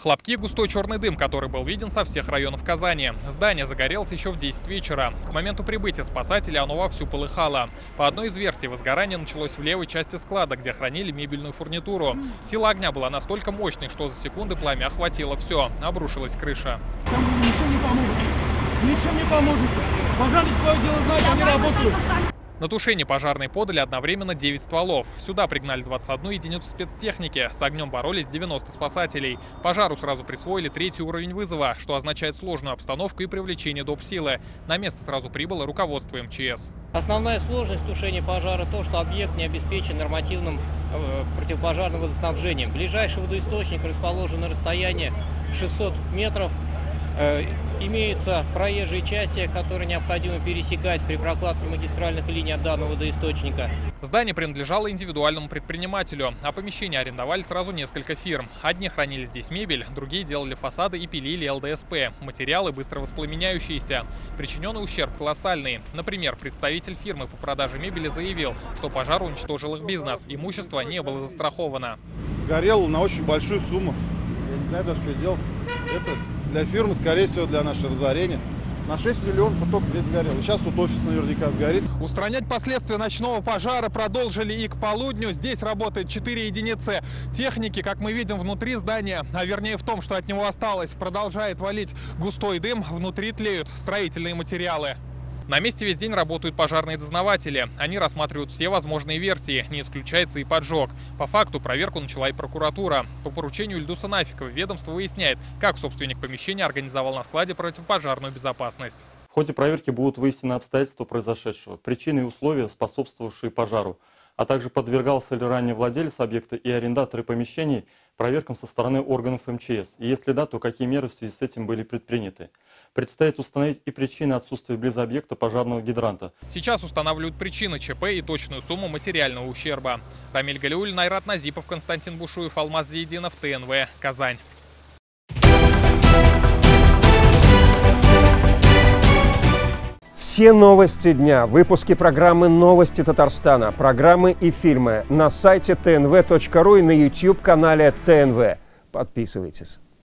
Хлопки, густой черный дым, который был виден со всех районов Казани. Здание загорелось еще в 10 вечера. К моменту прибытия спасателей оно вовсю полыхало. По одной из версий, возгорание началось в левой части склада, где хранили мебельную фурнитуру. Сила огня была настолько мощной, что за секунды пламя охватило все. Обрушилась крыша. Там ничего не поможет. Ничего не поможет. Пожарники свое дело знают, они работают. На тушение пожарные подали одновременно 9 стволов. Сюда пригнали 21 единицу спецтехники. С огнем боролись 90 спасателей. Пожару сразу присвоили 3-й уровень вызова, что означает сложную обстановку и привлечение доп. Силы. На место сразу прибыло руководство МЧС. Основная сложность тушения пожара – то, что объект не обеспечен нормативным противопожарным водоснабжением. Ближайший водоисточник расположен на расстоянии 600 метров. Имеются проезжие части, которые необходимо пересекать при прокладке магистральных линий от данного водоисточника. Здание принадлежало индивидуальному предпринимателю, а помещение арендовали сразу несколько фирм. Одни хранили здесь мебель, другие делали фасады и пилили ЛДСП. Материалы быстро воспламеняющиеся. Причиненный ущерб колоссальный. Например, представитель фирмы по продаже мебели заявил, что пожар уничтожил их бизнес. Имущество не было застраховано. Сгорел на очень большую сумму. Я не знаю даже, что делать. Это для фирмы, скорее всего, для нашего разорения. На 6 миллионов только здесь сгорел. И сейчас тут офис наверняка сгорит. Устранять последствия ночного пожара продолжили и к полудню. Здесь работает 4 единицы техники. Как мы видим, внутри здания, а вернее в том, что от него осталось, продолжает валить густой дым. Внутри тлеют строительные материалы. На месте весь день работают пожарные дознаватели. Они рассматривают все возможные версии, не исключается и поджог. По факту проверку начала и прокуратура. По поручению Ильдуса Нафикова ведомство выясняет, как собственник помещения организовал на складе противопожарную безопасность. В ходе проверки будут выяснены обстоятельства произошедшего, причины и условия, способствовавшие пожару, а также подвергался ли ранее владелец объекта и арендаторы помещений проверкам со стороны органов МЧС. И если да, то какие меры в связи с этим были предприняты. Предстоит установить и причины отсутствия близ объекта пожарного гидранта. Сейчас устанавливают причины ЧП и точную сумму материального ущерба. Рамиль Галиуллин, Айрат Назипов, Константин Бушуев, Алмаз Зейдинов, ТНВ, Казань. Все новости дня, выпуски программы «Новости Татарстана», программы и фильмы на сайте tnv.ru и на YouTube-канале ТНВ. Подписывайтесь.